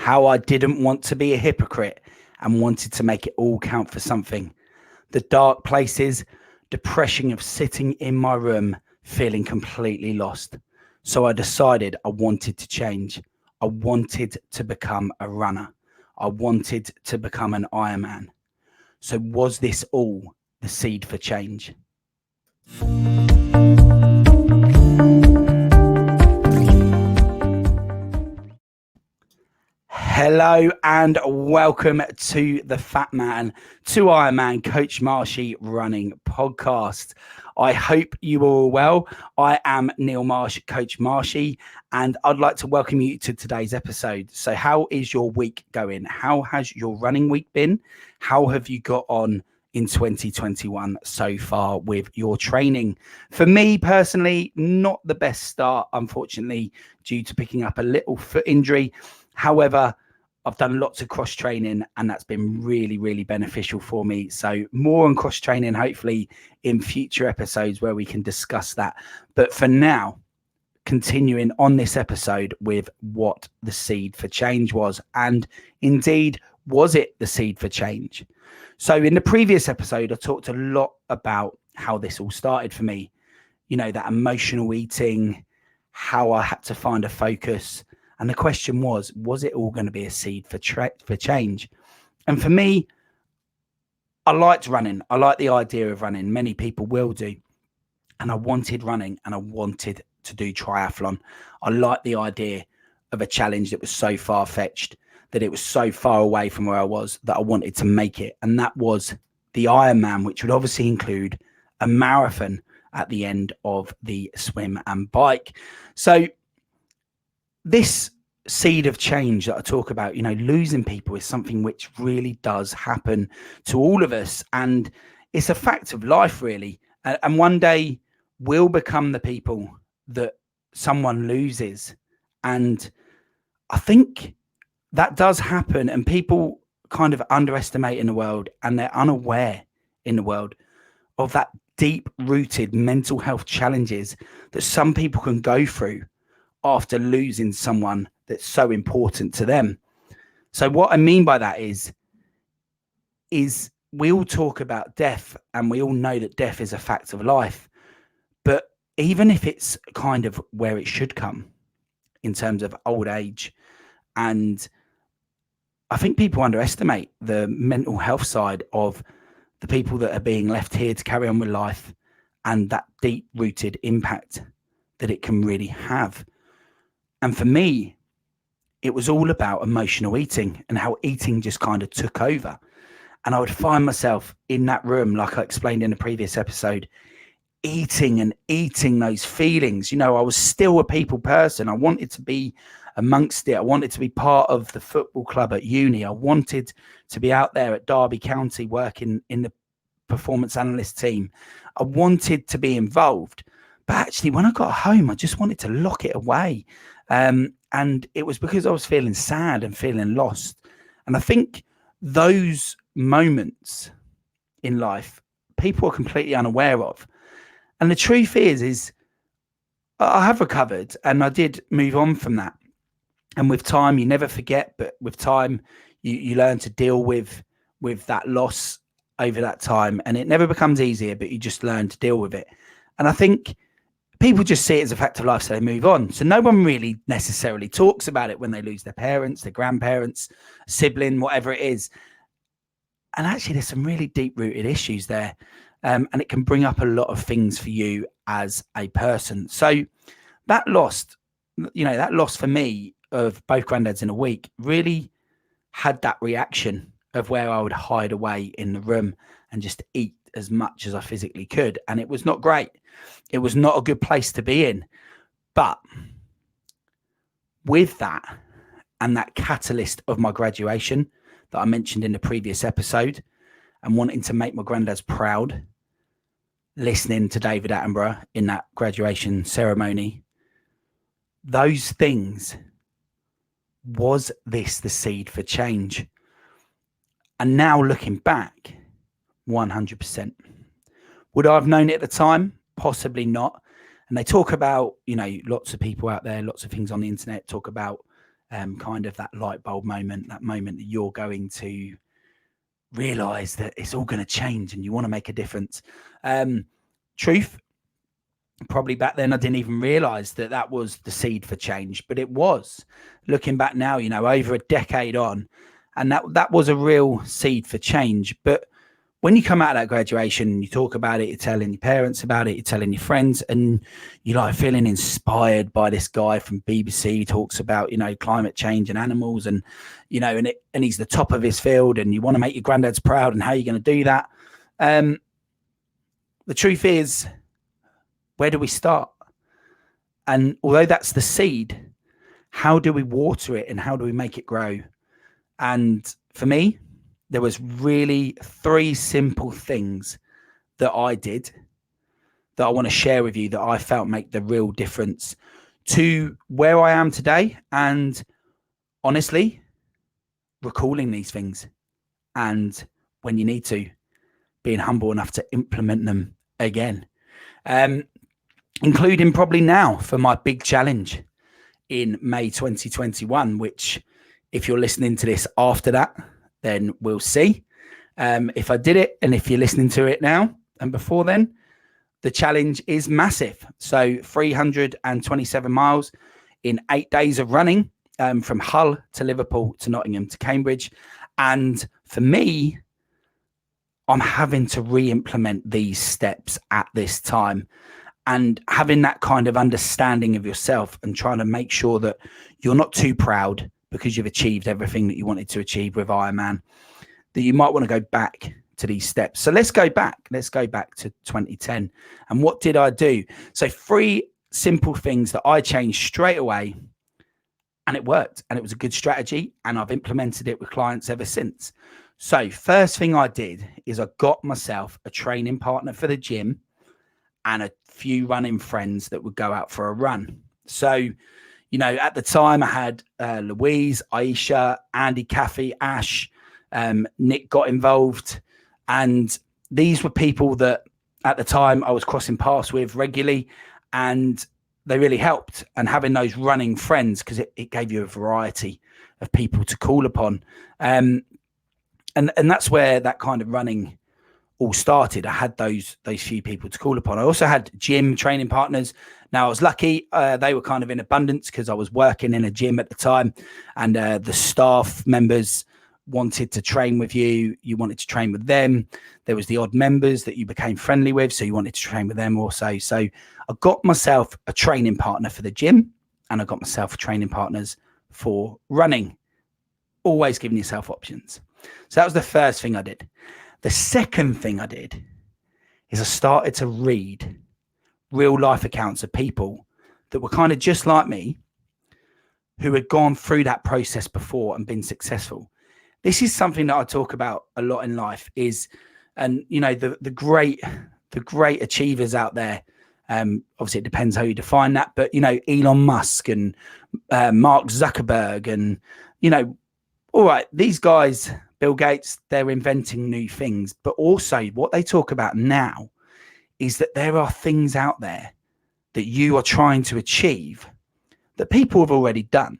how I didn't want to be a hypocrite and wanted to make it all count for something. The dark places, depression of sitting in my room feeling completely lost. So I decided I wanted to change. I wanted to become a runner. I wanted to become an Ironman. So was this all the seed for change? Hello and welcome to the Fat Man to Ironman Coach Marshy running podcast. I hope you are all well. I am Neil Marsh, Coach Marshy, and I'd like to welcome you to today's episode. So how is your week going? How has your running week been? How have you got on in 2021 so far with your training? For me personally, not the best start, unfortunately, due to picking up a little foot injury. However, I've done lots of cross training and that's been really, really beneficial for me. So more on cross training, hopefully in future episodes where we can discuss that. But for now, continuing on this episode with what the seed for change was. And indeed, was it the seed for change? So in the previous episode, I talked a lot about how this all started for me. You know, that emotional eating, how I had to find a focus. And the question was it all going to be a seed for change? And for me, I liked running. I like the idea of running. Many people will do. And I wanted running and I wanted to do triathlon. I liked the idea of a challenge that was so far-fetched, that it was so far away from where I was, that I wanted to make it. And that was the Ironman, which would obviously include a marathon at the end of the swim and bike. So this seed of change that I talk about, you know, losing people is something which really does happen to all of us. And it's a fact of life, really. And one day we'll become the people that someone loses. And I think that does happen. And people kind of underestimate in the world, and they're unaware in the world of that deep-rooted mental health challenges that some people can go through after losing someone that's so important to them. So what I mean by that is we all talk about death and we all know that death is a fact of life. But even if it's kind of where it should come in terms of old age, and I think people underestimate the mental health side of the people that are being left here to carry on with life and that deep-rooted impact that it can really have. And for me, it was all about emotional eating and how eating just kind of took over. And I would find myself in that room, like I explained in the previous episode, eating those feelings. You know, I was still a people person. I wanted to be amongst it. I wanted to be part of the football club at uni. I wanted to be out there at Derby County working in the performance analyst team. I wanted to be involved. But actually, when I got home, I just wanted to lock it away. And it was because I was feeling sad and feeling lost. And I think those moments in life, people are completely unaware of. And the truth is I have recovered and I did move on from that. And with time, you never forget, but with time, you learn to deal with that loss over that time. And it never becomes easier, but you just learn to deal with it. And I think people just see it as a fact of life, so they move on. So no one really necessarily talks about it when they lose their parents, their grandparents, sibling, whatever it is. And actually, there's some really deep-rooted issues there. And it can bring up a lot of things for you as a person. So that loss for me of both granddads in a week really had that reaction of where I would hide away in the room and just eat as much as I physically could. And it was not great. It was not a good place to be in. But with that and that catalyst of my graduation that I mentioned in the previous episode and wanting to make my granddads proud, listening to David Attenborough in that graduation ceremony, those things, was this the seed for change? And now looking back, 100%. Would I have known it at the time? Possibly not. And they talk about, you know, lots of people out there, lots of things on the internet talk about kind of that light bulb moment, that moment that you're going to realize that it's all going to change and you want to make a difference. Truth, probably back then I didn't even realize that that was the seed for change, but it was. Looking back now, over a decade on, and that was a real seed for change. But when you come out of that graduation, you talk about it, you're telling your parents about it, you're telling your friends, and you're like feeling inspired by this guy from BBC who talks about, climate change and animals, and, and he's the top of his field, and you want to make your granddads proud, and how you're going to do that. The truth is, where do we start? And although that's the seed, how do we water it and how do we make it grow? And for me, there was really 3 simple things that I did that I want to share with you that I felt make the real difference to where I am today. And honestly, recalling these things, and when you need to, being humble enough to implement them again. Including probably now for my big challenge in May 2021, which if you're listening to this after that, then we'll see if I did it. And if you're listening to it now and before then, the challenge is massive. So 327 miles in 8 days of running, from Hull to Liverpool to Nottingham to Cambridge. And for me, I'm having to re-implement these steps at this time, and having that kind of understanding of yourself and trying to make sure that you're not too proud because you've achieved everything that you wanted to achieve with Ironman, that you might want to go back to these steps. So let's go back to 2010. And what did I do? So 3 simple things that I changed straight away, and it worked, and it was a good strategy, and I've implemented it with clients ever since. So first thing I did is I got myself a training partner for the gym and a few running friends that would go out for a run. So, at the time I had Louise, Aisha, Andy, Kathy, Ash, Nick got involved. And these were people that at the time I was crossing paths with regularly, and they really helped. And having those running friends, because it gave you a variety of people to call upon. And that's where that kind of running all started. I had those few people to call upon. I also had gym training partners. Now I was lucky; they were kind of in abundance because I was working in a gym at the time, and the staff members wanted to train with you. You wanted to train with them. There was the odd members that you became friendly with, so you wanted to train with them also. So I got myself a training partner for the gym, and I got myself training partners for running. Always giving yourself options. So that was the first thing I did. The second thing I did is I started to read real life accounts of people that were kind of just like me, who had gone through that process before and been successful. This is something that I talk about a lot in life is, and the great achievers out there. Obviously it depends how you define that, but Elon Musk and Mark Zuckerberg, and all right, these guys, Bill Gates, they're inventing new things, but also what they talk about now is that there are things out there that you are trying to achieve that people have already done.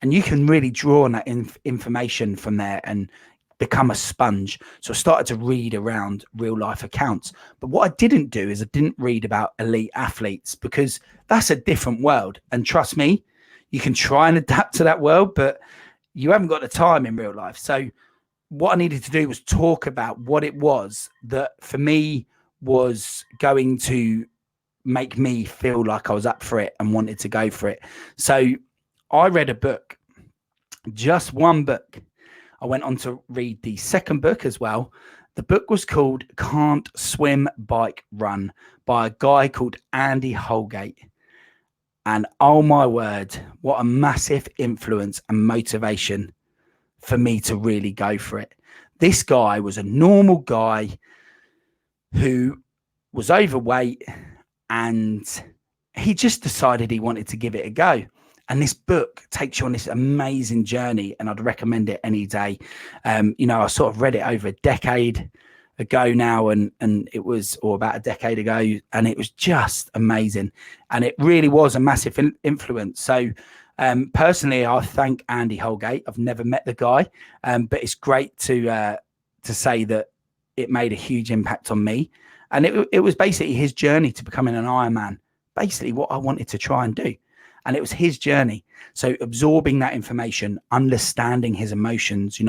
And you can really draw on that information from there and become a sponge. So I started to read around real life accounts. But what I didn't do is I didn't read about elite athletes, because that's a different world. And trust me, you can try and adapt to that world, but you haven't got the time in real life. So what I needed to do was talk about what it was that for me was going to make me feel like I was up for it and wanted to go for it. So I read a book, just one book. I went on to read the second book as well. The book was called Can't Swim, Bike, Run by a guy called Andy Holgate. And oh my word, what a massive influence and motivation for me to really go for it. This guy was a normal guy who was overweight, and he just decided he wanted to give it a go. And this book takes you on this amazing journey, and I'd recommend it any day. I sort of read it over a decade ago now, and it was, or about a decade ago, and it was just amazing. And it really was a massive influence. So Personally, I thank Andy Holgate. I've never met the guy, but it's great to say that it made a huge impact on me. And it was basically his journey to becoming an Ironman, basically what I wanted to try and do. And it was his journey. So absorbing that information, understanding his emotions,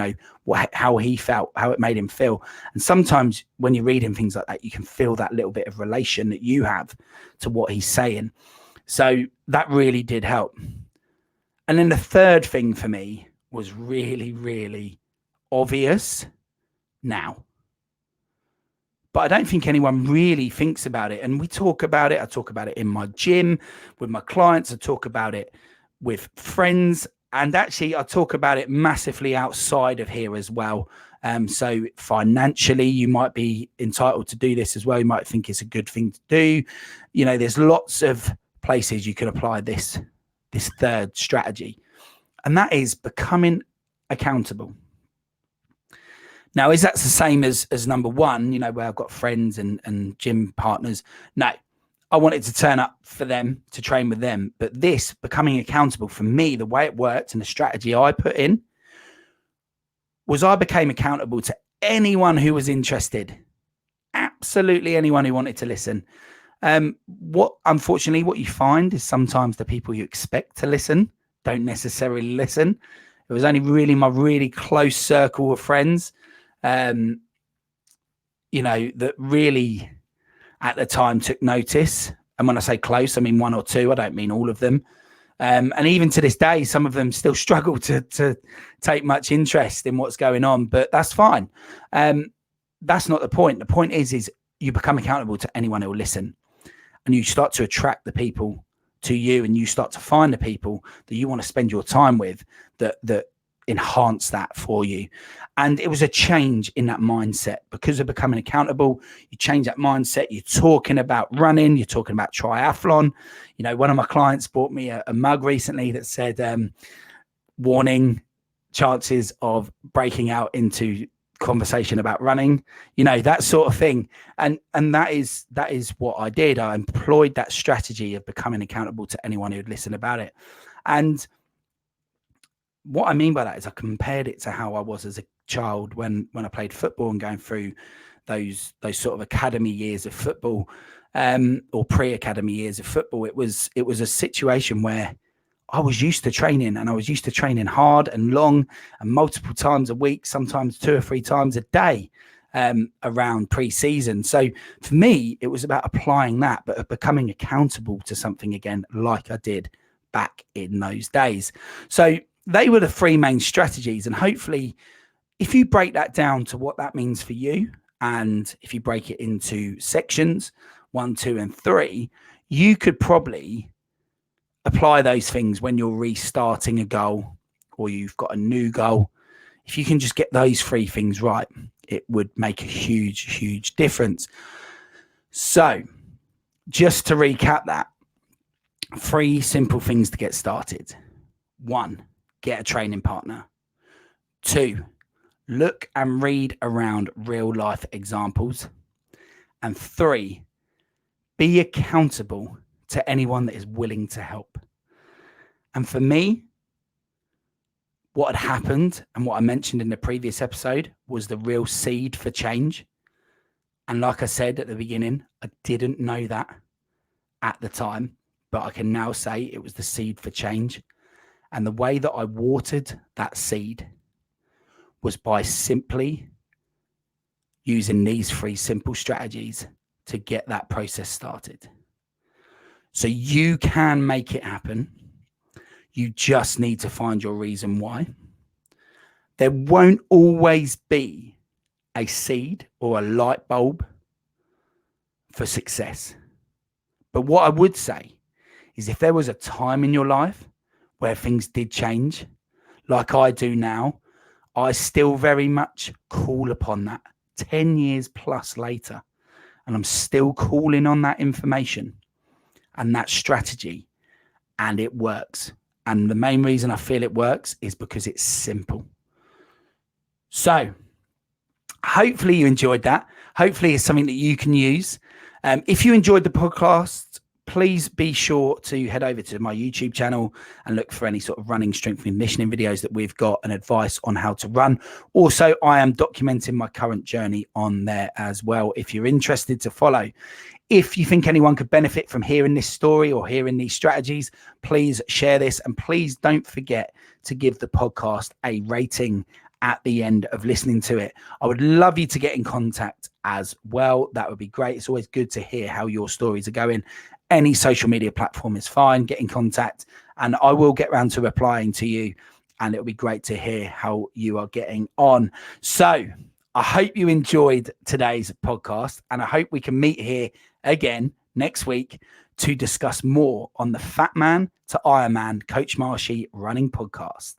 how he felt, how it made him feel. And sometimes when you're reading things like that, you can feel that little bit of relation that you have to what he's saying. So that really did help. And then the third thing for me was really, really obvious now. But I don't think anyone really thinks about it. And we talk about it. I talk about it in my gym with my clients. I talk about it with friends. And actually, I talk about it massively outside of here as well. So financially, you might be entitled to do this as well. You might think it's a good thing to do. There's lots of places you can apply this third strategy. And that is becoming accountable. Now, is that the same as number one, where I've got friends and gym partners? No, I wanted to turn up for them, to train with them. But this becoming accountable for me, the way it worked and the strategy I put in was I became accountable to anyone who was interested. Absolutely anyone who wanted to listen. Unfortunately, what you find is sometimes the people you expect to listen don't necessarily listen. It was only really my really close circle of friends that really at the time took notice. And when I say close, I mean one or two. I don't mean all of them. And even to this day, some of them still struggle to take much interest in what's going on, but that's fine. That's not the point. The point is you become accountable to anyone who will listen, and you start to attract the people to you, and you start to find the people that you want to spend your time with that enhance that for you. And it was a change in that mindset because of becoming accountable. You change that mindset. You're talking about running, you're talking about triathlon. One of my clients bought me a mug recently that said, warning, chances of breaking out into conversation about running, that sort of thing. And that is what I did. I employed that strategy of becoming accountable to anyone who'd listen about it. And what I mean by that is I compared it to how I was as a child when I played football and going through those sort of academy years of football, or pre-academy years of football. It was a situation where I was used to training, and I was used to training hard and long and multiple times a week, sometimes 2 or 3 times a day around pre-season. So for me, it was about applying that, but becoming accountable to something again, like I did back in those days. So they were the 3 main strategies. And hopefully, if you break that down to what that means for you, and if you break it into sections 1, 2, and 3, you could probably apply those things when you're restarting a goal or you've got a new goal. If you can just get those 3 things right, it would make a huge, huge difference. So just to recap that, 3 simple things to get started. 1, get a training partner. 2, look and read around real life examples. And 3, be accountable to anyone that is willing to help. And for me, what had happened and what I mentioned in the previous episode was the real seed for change. And like I said at the beginning, I didn't know that at the time, but I can now say it was the seed for change. And the way that I watered that seed was by simply using these 3 simple strategies to get that process started. So you can make it happen. You just need to find your reason why. There won't always be a seed or a light bulb for success. But what I would say is if there was a time in your life where things did change, like I do now, I still very much call upon that 10 years plus later. And I'm still calling on that information and that strategy, and it works. And the main reason I feel it works is because it's simple. So hopefully you enjoyed that. Hopefully it's something that you can use. If you enjoyed the podcast, please be sure to head over to my YouTube channel and look for any sort of running, strength, and conditioning videos that we've got and advice on how to run. Also, I am documenting my current journey on there as well, if you're interested to follow. If you think anyone could benefit from hearing this story or hearing these strategies, please share this, and please don't forget to give the podcast a rating at the end of listening to it. I would love you to get in contact as well. That would be great. It's always good to hear how your stories are going. Any social media platform is fine. Get in contact and I will get around to replying to you, and it'll be great to hear how you are getting on. So I hope you enjoyed today's podcast, and I hope we can meet here again next week to discuss more on the Fat Man to Ironman Coach Marshy running podcast.